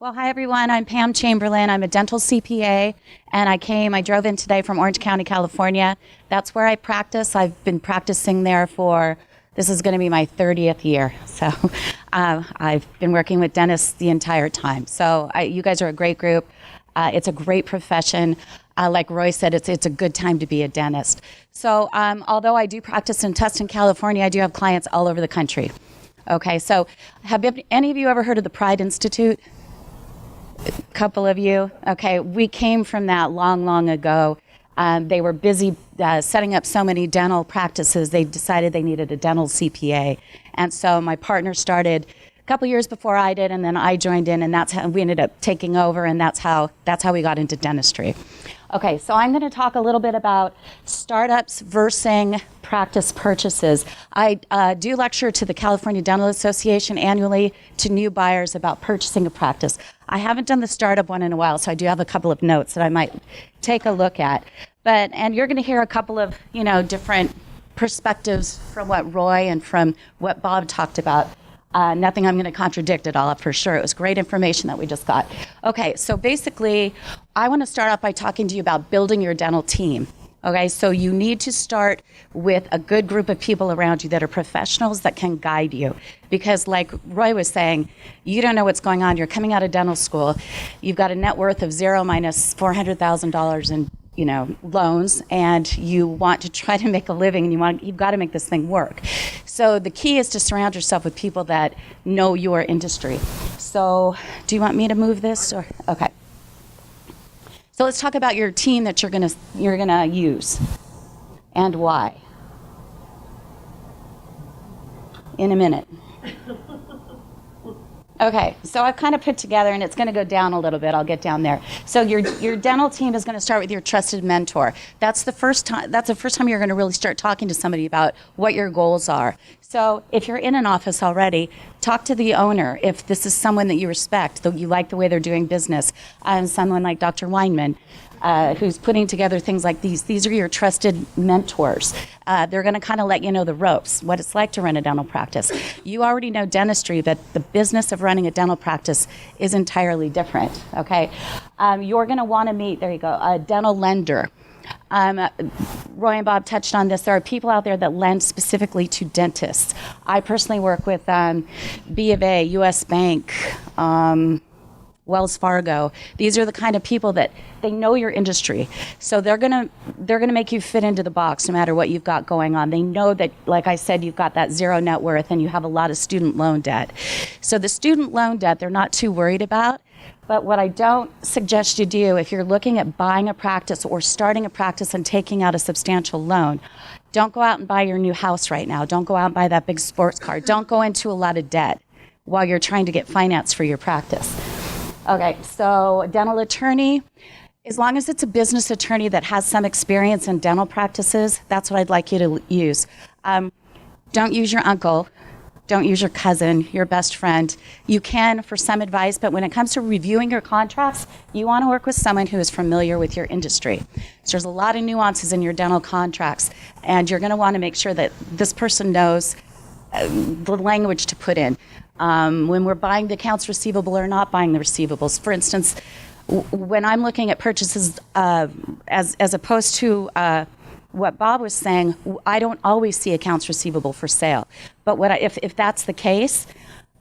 Well, hi everyone. I'm Pam Chamberlain. I'm a dental CPA, and I drove in today from Orange County, California. That's where I practice. I've been practicing there this is going to be my 30th year. So I've been working with dentists the entire time. So you guys are a great group. It's a great profession. Like Roy said, it's a good time to be a dentist. So although I do practice in Tustin, California, I do have clients all over the country. Okay, so have any of you ever heard of the Pride Institute? A couple of you. Okay, we came from that long, long ago. They were busy setting up so many dental practices, they decided they needed a dental CPA. And so my partner started a couple years before I did, and then I joined in, and that's how we ended up taking over, and that's how we got into dentistry. Okay, so I'm going to talk a little bit about startups versus practice purchases. I do lecture to the California Dental Association annually to new buyers about purchasing a practice. I haven't done the startup one in a while, so I do have a couple of notes that I might take a look at. And you're going to hear a couple of, different perspectives from what Roy and from what Bob talked about. Nothing I'm going to contradict at all, for sure. It was great information that we just got. Okay, so basically, I want to start off by talking to you about building your dental team. Okay, so you need to start with a good group of people around you that are professionals that can guide you. Because like Roy was saying, you don't know what's going on. You're coming out of dental school. You've got a net worth of zero minus $400,000 in loans, and you want to try to make a living, and you've got to make this thing work. So the key is to surround yourself with people that know your industry. So do you want me to move this? Or okay. So let's talk about your team that you're gonna use and why. In a minute. Okay, so I've kind of put together, and it's going to go down a little bit. I'll get down there. So your dental team is going to start with your trusted mentor. That's the first time you're going to really start talking to somebody about what your goals are. So if you're in an office already, talk to the owner. If this is someone that you respect, that you like the way they're doing business, someone like Dr. Weinman, who's putting together things like these are your trusted mentors. They're going to kind of let you know the ropes, what it's like to run a dental practice. You already know dentistry, but the business of running a dental practice is entirely different, okay? You're going to want to meet, there you go, a dental lender. Roy and Bob touched on this. There are people out there that lend specifically to dentists. I personally work with B of A, U.S. Bank, Wells Fargo. These are the kind of people that they know your industry. So they're gonna make you fit into the box no matter what you've got going on. They know that, like I said, you've got that zero net worth and you have a lot of student loan debt. So the student loan debt, they're not too worried about. But what I don't suggest you do, if you're looking at buying a practice or starting a practice and taking out a substantial loan, don't go out and buy your new house right now. Don't go out and buy that big sports car. Don't go into a lot of debt while you're trying to get finance for your practice. Okay, so dental attorney, as long as it's a business attorney that has some experience in dental practices, that's what I'd like you to use. Don't use your uncle. Don't use your cousin, your best friend. You can for some advice, but when it comes to reviewing your contracts, you want to work with someone who is familiar with your industry. So there's a lot of nuances in your dental contracts, and you're going to want to make sure that this person knows the language to put in. When we're buying the accounts receivable or not buying the receivables. For instance, when I'm looking at purchases as opposed to what Bob was saying, I don't always see accounts receivable for sale. But if that's the case,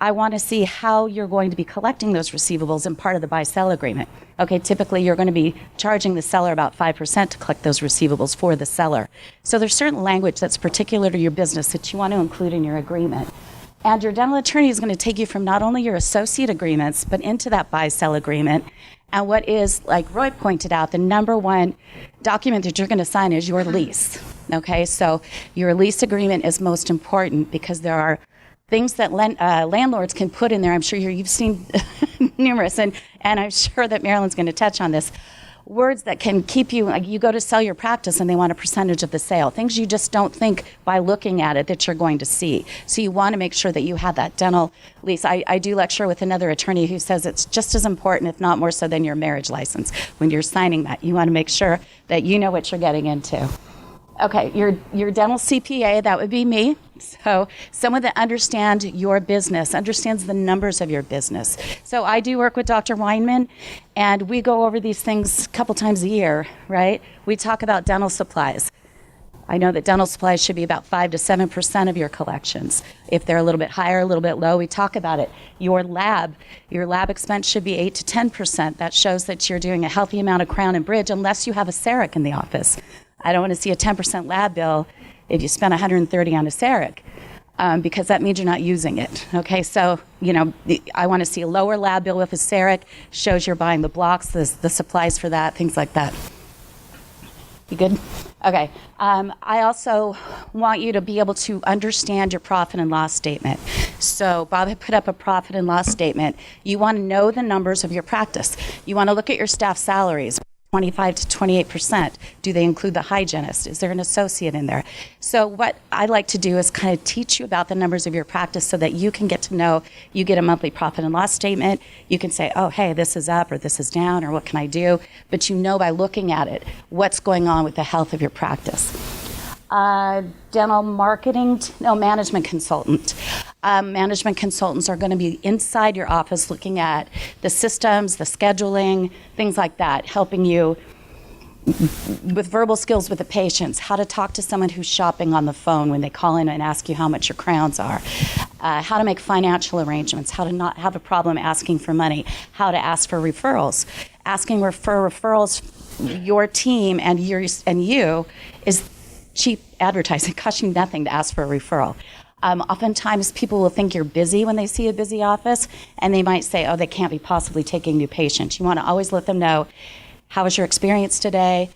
I want to see how you're going to be collecting those receivables in part of the buy-sell agreement. Okay, typically you're going to be charging the seller about 5% to collect those receivables for the seller. So there's certain language that's particular to your business that you want to include in your agreement. And your dental attorney is going to take you from not only your associate agreements, but into that buy-sell agreement. And what is, like Roy pointed out, the number one document that you're going to sign is your lease. Okay, so your lease agreement is most important because there are things that landlords can put in there. I'm sure you've seen numerous, and I'm sure that Marilyn's going to touch on this. Words that can keep you, like you go to sell your practice and they want a percentage of the sale. Things you just don't think by looking at it that you're going to see. So you want to make sure that you have that dental lease. I do lecture with another attorney who says it's just as important, if not more so, than your marriage license. When you're signing that, you want to make sure that you know what you're getting into. Okay, your dental CPA, that would be me. So someone that understands your business, understands the numbers of your business. So I do work with Dr. Weinman, and we go over these things a couple times a year, right? We talk about dental supplies. I know that dental supplies should be about 5 to 7% of your collections. If they're a little bit higher, a little bit low, we talk about it. Your lab expense should be 8 to 10%. That shows that you're doing a healthy amount of crown and bridge, unless you have a CEREC in the office. I don't want to see a 10% lab bill if you spend $130 on a CEREC, because that means you're not using it. Okay, so I want to see a lower lab bill with a CEREC, shows you're buying the blocks, the supplies for that, things like that. You good? Okay. I also want you to be able to understand your profit and loss statement. So Bob had put up a profit and loss statement. You want to know the numbers of your practice. You want to look at your staff salaries. 25 to 28%. Do they include the hygienist? Is there an associate in there? So what I like to do is kind of teach you about the numbers of your practice so that you can get to know, you get a monthly profit and loss statement. You can say, oh, hey, this is up or this is down or what can I do? But you know by looking at it what's going on with the health of your practice. Dental management consultant. Management consultants are going to be inside your office looking at the systems, the scheduling, things like that, helping you with verbal skills with the patients, how to talk to someone who's shopping on the phone when they call in and ask you how much your crowns are, how to make financial arrangements, how to not have a problem asking for money, how to ask for referrals. Asking for referrals, your team and you is cheap advertising, costing nothing to ask for a referral. Oftentimes people will think you're busy when they see a busy office, and they might say, oh, they can't be possibly taking new patients. You want to always let them know, how was your experience today?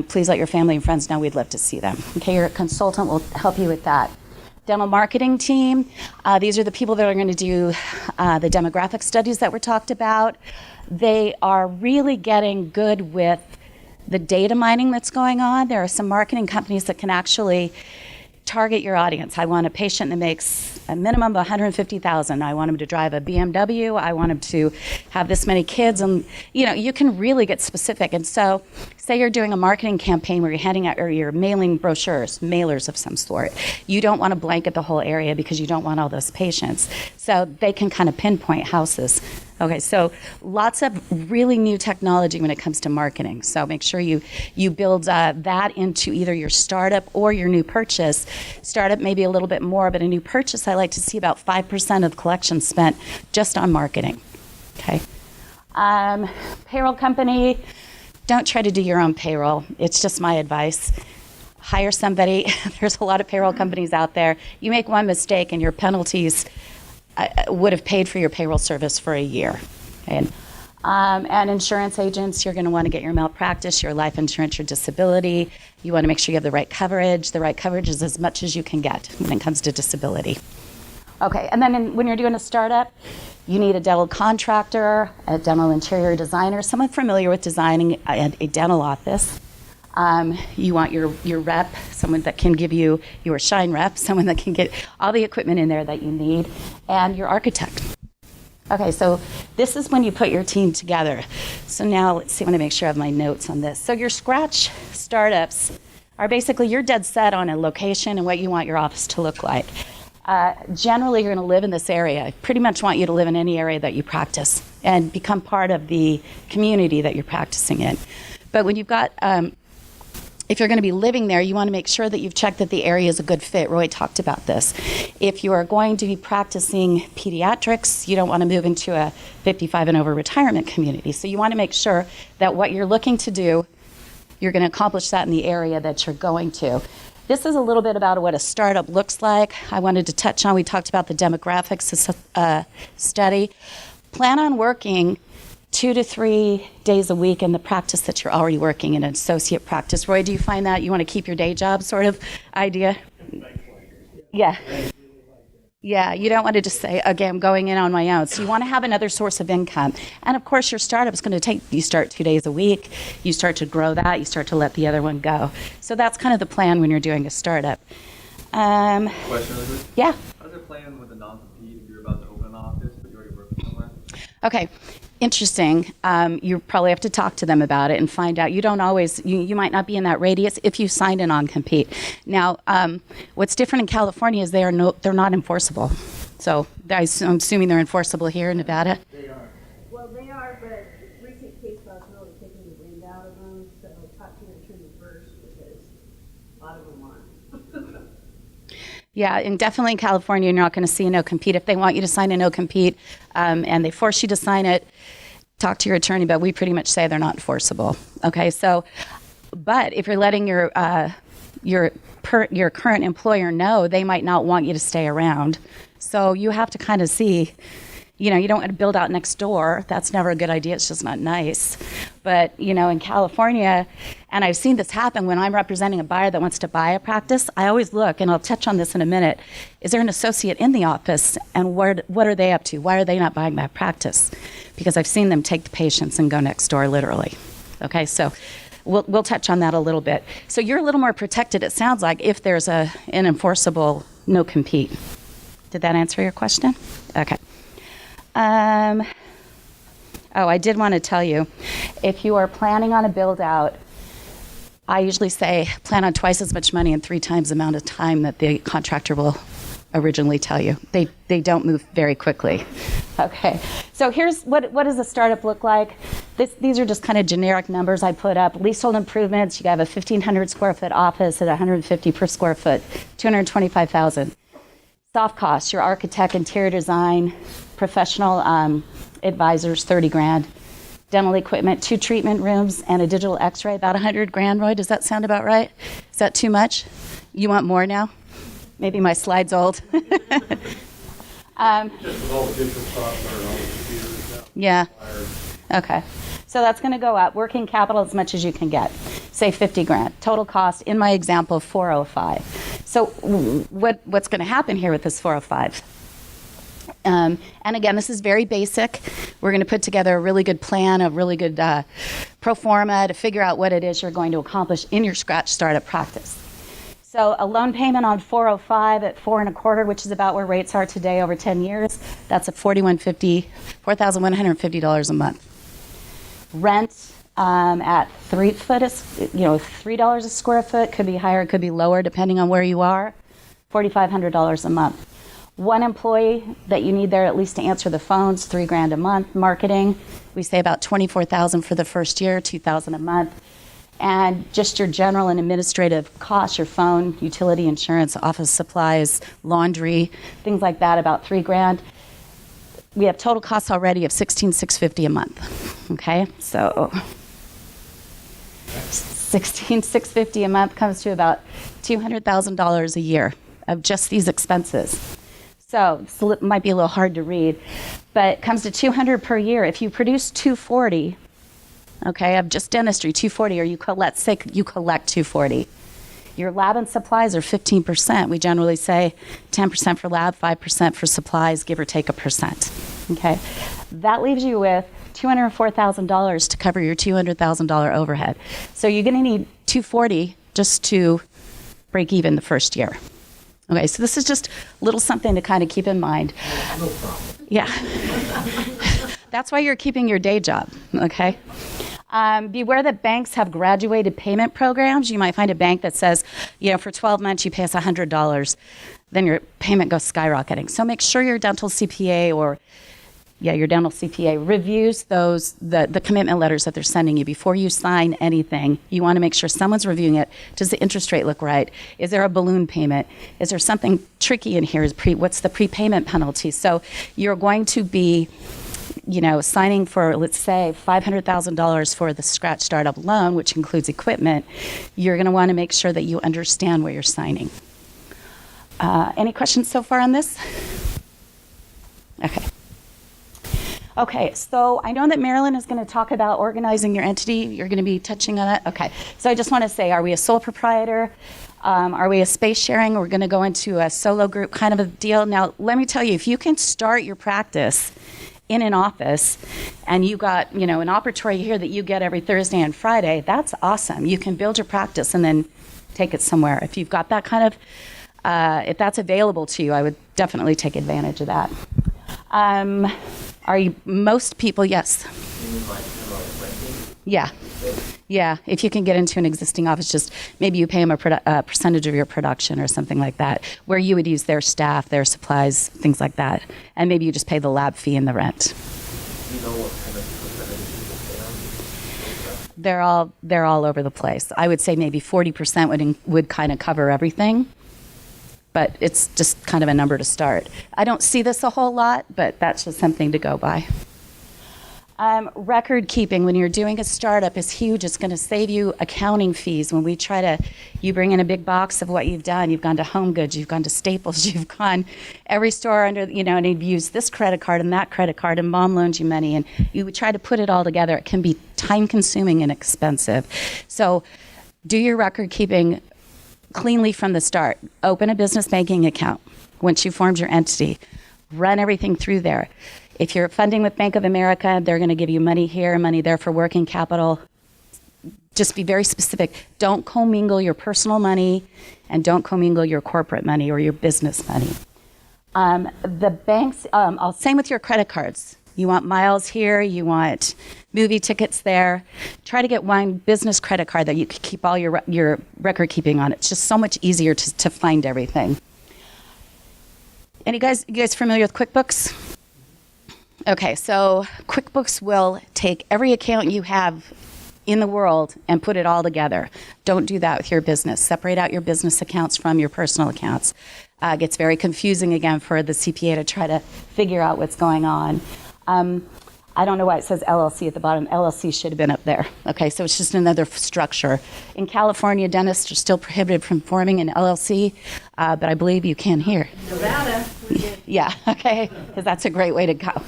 Please let your family and friends know, we'd love to see them. Okay, your consultant will help you with that. Dental marketing team, these are the people that are going to do the demographic studies that were talked about. They are really getting good with the data mining that's going on. There are some marketing companies that can actually target your audience. I want a patient that makes a minimum of $150,000. I want him to drive a BMW. I want him to have this many kids. And you can really get specific. And so say you're doing a marketing campaign where you're handing out or you're mailing brochures, mailers of some sort. You don't want to blanket the whole area because you don't want all those patients. So they can kind of pinpoint houses. Okay, so lots of really new technology when it comes to marketing. So make sure you build that into either your startup or your new purchase. Startup maybe a little bit more, but a new purchase, I like to see about 5% of the collection spent just on marketing. Okay, payroll company, don't try to do your own payroll. It's just my advice. Hire somebody. There's a lot of payroll companies out there. You make one mistake and your penalties would have paid for your payroll service for a year. And insurance agents, you're going to want to get your malpractice, your life insurance, your disability. You want to make sure you have the right coverage. The right coverage is as much as you can get when it comes to disability. Okay, and then when you're doing a startup, you need a dental contractor, a dental interior designer, someone familiar with designing a dental office. You want your rep, someone that can give you your shine rep, someone that can get all the equipment in there that you need, and your architect. Okay, so this is when you put your team together. So now let's see, I want to make sure I have my notes on this. So your scratch startups are basically you're dead set on a location and what you want your office to look like. Generally, you're going to live in this area. I pretty much want you to live in any area that you practice and become part of the community that you're practicing in. But when you've got if you're going to be living there, you want to make sure that you've checked that the area is a good fit. Roy talked about this. If you are going to be practicing pediatrics, you don't want to move into a 55 and over retirement community. So you want to make sure that what you're looking to do, you're going to accomplish that in the area that you're going to. This is a little bit about what a startup looks like. I wanted to touch on, we talked about the demographics study. Plan on working 2 to 3 days a week in the practice that you're already working in, an associate practice. Roy, do you find that you want to keep your day job sort of idea? Yeah. Yeah, you don't want to just say, okay, I'm going in on my own. So you want to have another source of income. And of course, your startup is going to take, you start 2 days a week, you start to grow that, you start to let the other one go. So that's kind of the plan when you're doing a startup. Question really quick? Yeah. How does it plan with a non-compete if you're about to open an office, but you already work somewhere? Okay. interesting. You probably have to talk to them about it and find out. You don't always, you might not be in that radius if you signed a non-compete. Now, what's different in California is they're not enforceable. So I'm assuming they're enforceable here in Nevada. Well, they are, but recent case files really taking the wind out of them, so talk to your attorney first because a lot of them aren't. Yeah, and definitely in California, you're not going to see a no-compete. If they want you to sign a no-compete and they force you to sign it, talk to your attorney, but we pretty much say they're not enforceable. Okay, so, but if you're letting your current employer know, they might not want you to stay around. So you have to kind of see, you don't want to build out next door. That's never a good idea. It's just not nice. But, in California, and I've seen this happen when I'm representing a buyer that wants to buy a practice, I always look, and I'll touch on this in a minute, is there an associate in the office, and what are they up to? Why are they not buying that practice? Because I've seen them take the patients and go next door, literally. Okay, so we'll touch on that a little bit. So you're a little more protected, it sounds like, if there's an enforceable no-compete. Did that answer your question? Okay. I did want to tell you, if you are planning on a build-out, I usually say plan on twice as much money and 3 times the amount of time that the contractor will originally tell you. They don't move very quickly. Okay, so here's what does a startup look like? These are just kind of generic numbers I put up. Leasehold improvements, you have a 1,500 square foot office at $150 per square foot, $225,000. Soft costs, your architect, interior design, professional advisors, $30,000. Dental equipment, 2 treatment rooms, and a digital x-ray, about $100,000, Roy. Does that sound about right? Is that too much? You want more now? Maybe my slide's old. Just with all the digital software and all the computers now. Yeah. Okay. So that's going to go up. Working capital as much as you can get. Say $50,000. Total cost, in my example, $405,000. So what's going to happen here with this $405,000? And again, this is very basic. We're going to put together a really good plan, a really good pro forma to figure out what it is you're going to accomplish in your scratch startup practice. So a loan payment on $405,000 at 4.25%, which is about where rates are today over 10 years, that's at $4,150 a month. Rent at 3 foot, $3 a square foot, could be higher, it could be lower, depending on where you are, $4,500 a month. 1 employee that you need there at least to answer the phones, $3,000 a month. Marketing, we say about $24,000 for the first year, $2,000 a month. And just your general and administrative costs, your phone, utility insurance, office supplies, laundry, things like that, about $3,000. We have total costs already of $16,650 a month. Okay, so $16,650 a month comes to about $200,000 a year of just these expenses. So this might be a little hard to read, but it comes to $200 per year. If you produce $240, okay, of just dentistry, $240, or let's say you collect $240. Your lab and supplies are 15%. We generally say 10% for lab, 5% for supplies, give or take a percent. Okay, that leaves you with $204,000 to cover your $200,000 overhead. So you're going to need $240 just to break even the first year. Okay, so this is just a little something to kind of keep in mind. No problem. Yeah. That's why you're keeping your day job, okay? Beware that banks have graduated payment programs. You might find a bank that says, for 12 months you pay us $100, then your payment goes skyrocketing. So make sure your dental CPA your dental CPA reviews the commitment letters that they're sending you before you sign anything. You want to make sure someone's reviewing it. Does the interest rate look right? Is there a balloon payment? Is there something tricky in here? What's the prepayment penalty? So you're going to be signing for, let's say, $500,000 for the scratch startup loan, which includes equipment. You're going to want to make sure that you understand what you're signing. Any questions so far on this? Okay, so I know that Marilyn is going to talk about organizing your entity. You're going to be touching on that? Okay, so I just want to say, are we a sole proprietor? Are we a space sharing? We're going to go into a solo group kind of a deal. Now, let me tell you, if you can start your practice in an office and you got, an operatory here that you get every Thursday and Friday, that's awesome. You can build your practice and then take it somewhere. If you've got that kind of, if that's available to you, I would definitely take advantage of that. Most people, yes. You mean like kind of like renting? Yeah. Yeah, if you can get into an existing office, just maybe you pay them a percentage of your production or something like that, where you would use their staff, their supplies, things like that. And maybe you just pay the lab fee and the rent. Do you know what kind of percentage people pay on? They're all over the place. I would say maybe 40% would kind of cover everything, but it's just kind of a number to start. I don't see this a whole lot, but that's just something to go by. Record keeping when you're doing a startup is huge. It's going to save you accounting fees. When you bring in a big box of what you've done. You've gone to Home Goods, you've gone to Staples, you've gone every store under, and you've used this credit card and that credit card, and mom loans you money, and you would try to put it all together. It can be time consuming and expensive. So do your record keeping cleanly from the start. Open a business banking account once you formed your entity. Run everything through there. If you're funding with Bank of America, they're going to give you money here, money there for working capital. Just be very specific. Don't commingle your personal money, and don't commingle your corporate money or your business money. The banks, same with your credit cards. You want miles here, you want movie tickets there. Try to get one business credit card that you can keep all your record keeping on. It's just so much easier to find everything. And you guys familiar with QuickBooks? Okay, so QuickBooks will take every account you have in the world and put it all together. Don't do that with your business. Separate out your business accounts from your personal accounts. It gets very confusing again for the CPA to try to figure out what's going on. I don't know why it says LLC at the bottom. LLC should have been up there. Okay, so it's just another structure. In California, dentists are still prohibited from forming an LLC, but I believe you can here. Nevada, we did. Yeah, okay, because that's a great way to go.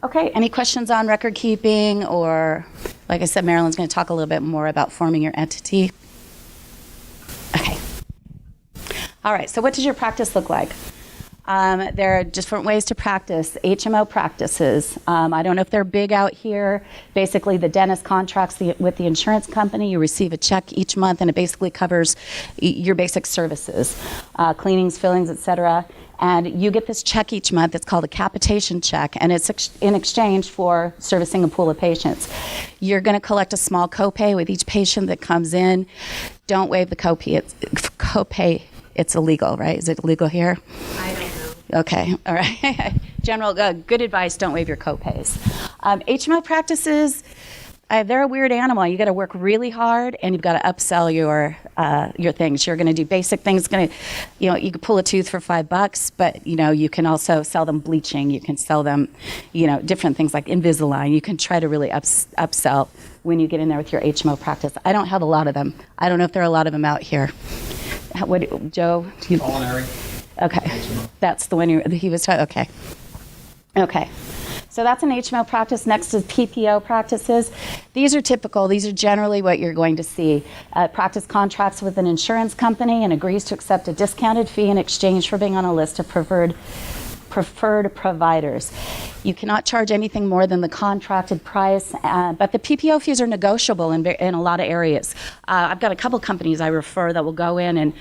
Okay, any questions on record keeping, or like I said, Marilyn's going to talk a little bit more about forming your entity. Okay. All right, so what does your practice look like? There are different ways to practice. HMO practices. I don't know if they're big out here. Basically, the dentist contracts with the insurance company. You receive a check each month, and it basically covers your basic services, cleanings, fillings, etc. And you get this check each month. It's called a capitation check, and it's in exchange for servicing a pool of patients. You're going to collect a small copay with each patient that comes in. Don't waive the copay. It's illegal, right? Is it illegal here? I don't know. Okay, all right. General, good advice, don't waive your copays. HMO practices, they're a weird animal. You got to work really hard, and you've got to upsell your things. You're going to do basic things. You can pull a tooth for $5, but you can also sell them bleaching. You can sell them, different things like Invisalign. You can try to really upsell when you get in there with your HMO practice. I don't have a lot of them. I don't know if there are a lot of them out here. Joe? Culinary. Okay, that's the one he was talking. Okay. So that's an HMO practice. Next is PPO practices. These are typical. These are generally what you're going to see. Practice contracts with an insurance company and agrees to accept a discounted fee in exchange for being on a list of preferred providers. You cannot charge anything more than the contracted price, but the PPO fees are negotiable in a lot of areas. I've got a couple companies I refer that will go in and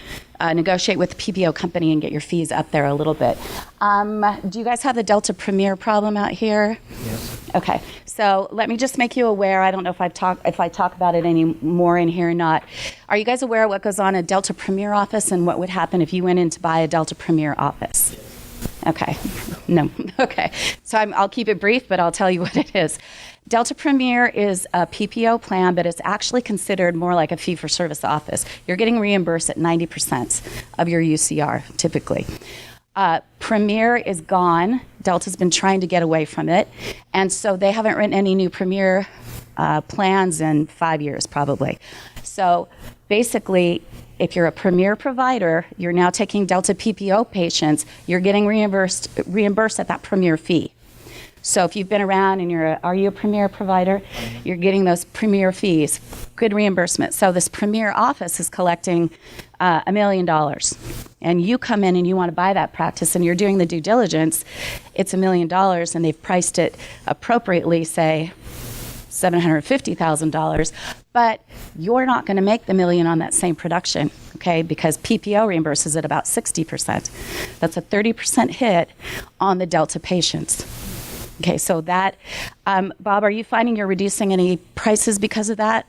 negotiate with the PPO company and get your fees up there a little bit. Do you guys have the Delta Premier problem out here? Yes. Okay, so let me just make you aware. I don't know if I talk about it any more in here or not. Are you guys aware of what goes on in a Delta Premier office and what would happen if you went in to buy a Delta Premier office? Okay. No. Okay. So I'll keep it brief, but I'll tell you what it is. Delta Premier is a PPO plan, but it's actually considered more like a fee-for-service office. You're getting reimbursed at 90% of your UCR, typically. Premier is gone. Delta's been trying to get away from it, and so they haven't written any new Premier plans in 5 years, probably. So basically, if you're a Premier provider, you're now taking Delta PPO patients, you're getting reimbursed at that Premier fee. So if you've been around and are you a Premier provider? You're getting those Premier fees, good reimbursement. So this Premier office is collecting $1 million. And you come in and you want to buy that practice and you're doing the due diligence, it's $1 million and they've priced it appropriately, say, $750,000, but you're not going to make the $1 million on that same production, okay? Because PPO reimburses at about 60%. That's a 30% hit on the Delta patients. Okay, so that, Bob, are you finding you're reducing any prices because of that?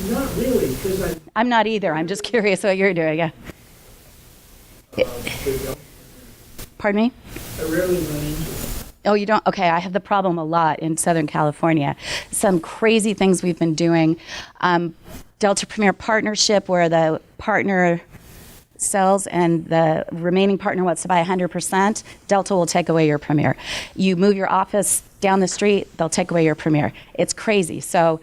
Not really, because I'm not either. I'm just curious what you're doing. Yeah. Pardon me? I rarely run into it. Oh, you don't? Okay, I have the problem a lot in Southern California. Some crazy things we've been doing. Delta Premier partnership, where the partner sells and the remaining partner wants to buy 100%, Delta will take away your Premier. You move your office down the street, they'll take away your Premier. It's crazy. So